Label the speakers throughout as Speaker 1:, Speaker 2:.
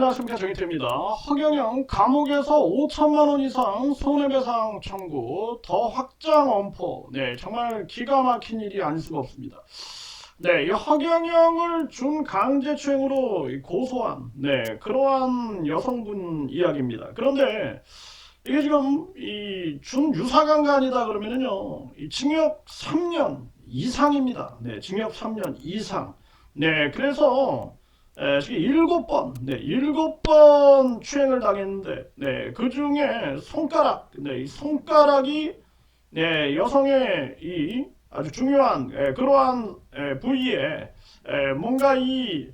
Speaker 1: 안녕하십니까, 정희태입니다. 허경영 감옥에서 5천만 원 이상 손해배상 청구 더 확장 엄포. 네, 정말 기가 막힌 일이 아닐 수가 없습니다. 네, 이 허경영을 준 강제추행으로 고소한 그러한 여성분 이야기입니다. 그런데 이게 지금 이 준유사강간이다 그러면은요, 이 징역 3년 이상입니다. 네, 징역 3년 이상. 네, 그래서 지금 7번, 7번 추행을 당했는데, 그 중에 이 손가락이, 여성의 이 아주 중요한, 그러한, 부위에, 뭔가 이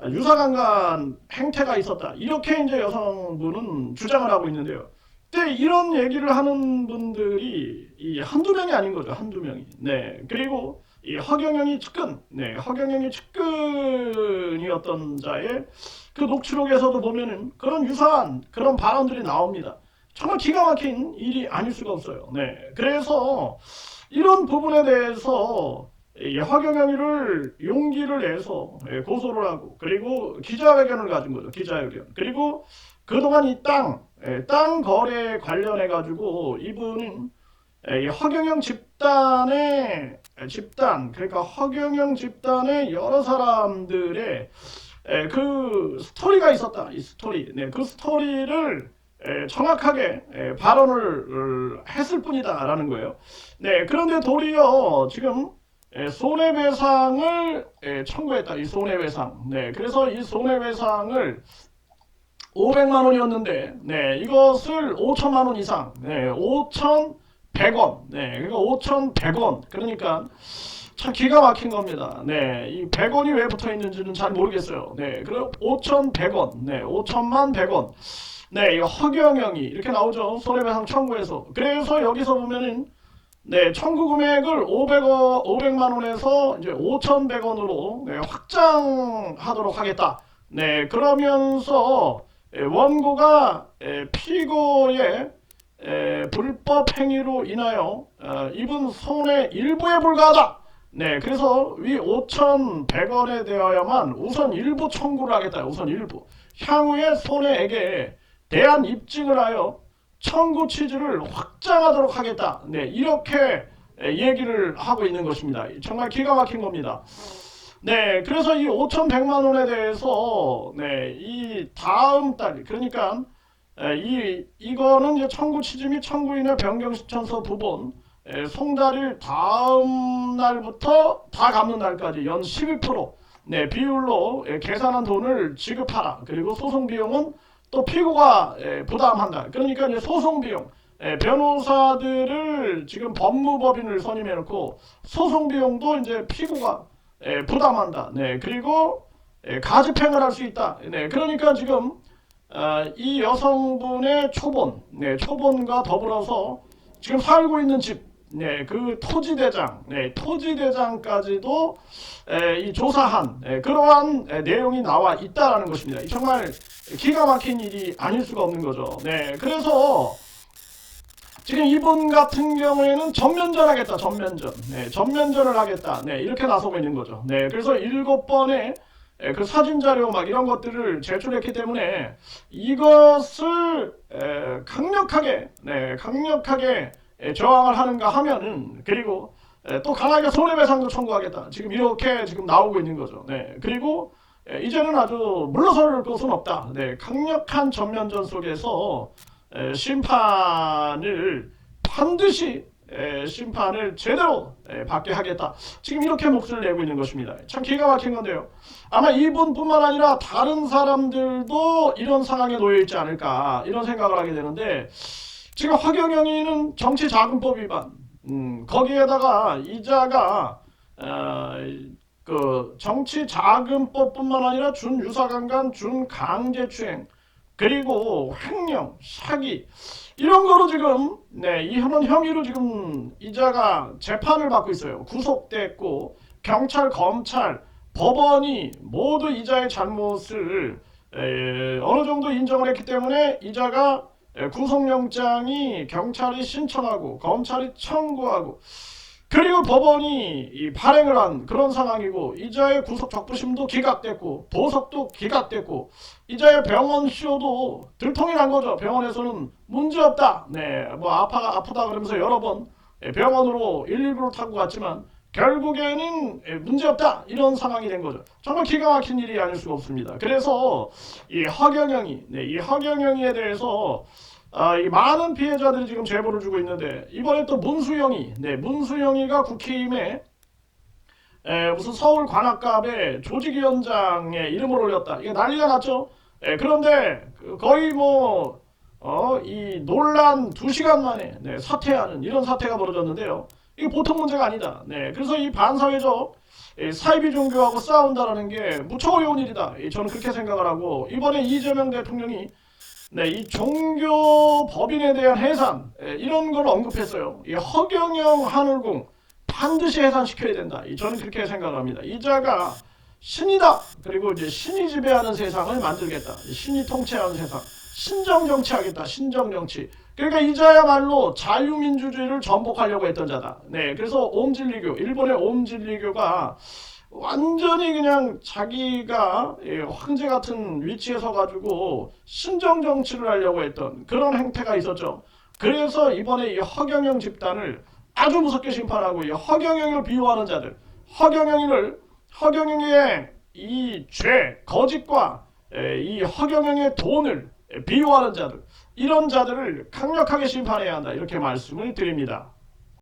Speaker 1: 유사강간 행태가 있었다. 이렇게 이제 여성분은 주장을 하고 있는데요. 근데 이런 얘기를 하는 분들이 이 한두 명이 아닌 거죠. 한두 명이. 네. 그리고 이 허경영이 측근, 허경영이 측근이었던 자의 그 녹취록에서도 보면은 그런 유사한 그런 발언들이 나옵니다. 정말 기가 막힌 일이 아닐 수가 없어요. 네. 그래서 이런 부분에 대해서 이 허경영이를 용기를 내서 고소를 하고, 그리고 기자회견을 가진 거죠. 기자회견. 그리고 그동안 이 땅 거래 관련해 가지고 이분은 이 허경영 그러니까 허경영 집단의 여러 사람들의 그 스토리가 있었다. 이 스토리. 그 스토리를 정확하게 발언을 했을 뿐이다라는 거예요. 네, 그런데 도리어 지금 손해배상을 청구했다. 이 손해배상. 네, 그래서 이 손해배상을 500만 원이었는데, 이것을 5천만 원 이상, 5,100원, 그러니까 5,100원, 그러니까 참 기가 막힌 겁니다. 이 100원이 왜 붙어 있는지는 잘 모르겠어요. 그리고 5,100원, 5천만 100원. 이 허경영이 이렇게 나오죠. 손해배상 청구에서. 그래서 여기서 보면은 청구 금액을 500만 원에서 이제 5,100원으로 확장하도록 하겠다. 그러면서 원고가 피고의 불법 행위로 인하여 입은 손해 일부에 불과하다. 그래서 위 5,100원에 대하여만 우선 일부 청구를 하겠다. 우선 일부. 향후의 손해액에 대한 입증을 하여 청구 취지를 확장하도록 하겠다. 이렇게 얘기를 하고 있는 것입니다. 정말 기가 막힌 겁니다. 그래서 이 5,100만 원에 대해서 이 다음 달, 그러니까 이거는 이제 청구 취지 및 청구인의 변경 신청서 부분 송달일 다음 날부터 다 갚는 날까지 연 12% 비율로 계산한 돈을 지급하라. 그리고 소송 비용은 또 피고가 부담한다. 그러니까 이제 소송 비용, 변호사들을 지금 법무법인을 선임해놓고 소송 비용도 이제 피고가 부담한다. 그리고 가집행을 할 수 있다. 그러니까 지금 이 여성분의 초본과 더불어서 지금 살고 있는 집, 그 토지대장까지도 이 조사한 그러한 내용이 나와 있다라는 것입니다. 정말 기가 막힌 일이 아닐 수가 없는 거죠. 그래서 지금 이분 같은 경우에는 전면전하겠다. 전면전을 하겠다. 이렇게 나서고 있는 거죠. 그래서 7번의 그 사진 자료 막 이런 것들을 제출했기 때문에 이것을 강력하게 저항을 하는가 하면은, 그리고 또 강하게 손해배상도 청구하겠다. 지금 이렇게 지금 나오고 있는 거죠. 그리고 이제는 아주 물러설 것은 없다. 강력한 전면전 속에서 심판을 반드시 심판을 제대로 받게 하겠다. 지금 이렇게 목소리를 내고 있는 것입니다. 참 기가 막힌 건데요. 아마 이분뿐만 아니라 다른 사람들도 이런 상황에 놓여 있지 않을까 이런 생각을 하게 되는데, 지금 허경영이는 정치자금법 위반, 거기에다가 이자가 그 정치자금법뿐만 아니라 준유사강간, 준강제추행, 그리고 횡령, 사기 이런 거로 지금 이런 혐의로 지금 이자가 재판을 받고 있어요. 구속됐고 경찰, 검찰, 법원이 모두 이자의 잘못을 어느 정도 인정을 했기 때문에 이자가 구속영장이 경찰이 신청하고 검찰이 청구하고, 그리고 법원이 이 발행을 한 그런 상황이고 이자의 구속 적부심도 기각됐고 보석도 기각됐고 이자의 병원 수요도 들통이 난 거죠. 병원에서는 문제 없다. 네, 뭐 아프다 그러면서 여러 번 병원으로 119를 타고 갔지만 결국에는 문제 없다 이런 상황이 된 거죠. 정말 기가 막힌 일이 아닐 수가 없습니다. 그래서 이 허경영이 이 허경영이에 대해서 이 많은 피해자들이 지금 제보를 주고 있는데 이번에 또 문수영이가 국회임에 무슨 서울 관악갑에 조직위원장의 이름을 올렸다. 이게 난리가 났죠. 그런데 거의 뭐 이 논란 2시간 만에 사퇴하는 이런 사태가 벌어졌는데요. 이게 보통 문제가 아니다. 그래서 이 반사회적 사이비 종교하고 싸운다라는 게 무척 어려운 일이다. 저는 그렇게 생각을 하고 이번에 이재명 대통령이 이 종교 법인에 대한 해산 이런 걸 언급했어요. 이 허경영 한울궁 반드시 해산시켜야 된다. 저는 그렇게 생각을 합니다. 이자가 신이다. 그리고 이제 신이 지배하는 세상을 만들겠다. 신이 통치하는 세상. 신정정치하겠다. 신정정치. 그러니까 이자야말로 자유민주주의를 전복하려고 했던 자다. 그래서 옴진리교, 일본의 옴진리교가 완전히 그냥 자기가 황제 같은 위치에 서가지고 신정정치를 하려고 했던 그런 행태가 있었죠. 그래서 이번에 이 허경영 집단을 아주 무섭게 심판하고 이 허경영을 비호하는 자들, 허경영의 이 죄, 거짓과 이 허경영의 돈을 비호하는 자들, 이런 자들을 강력하게 심판해야 한다. 이렇게 말씀을 드립니다.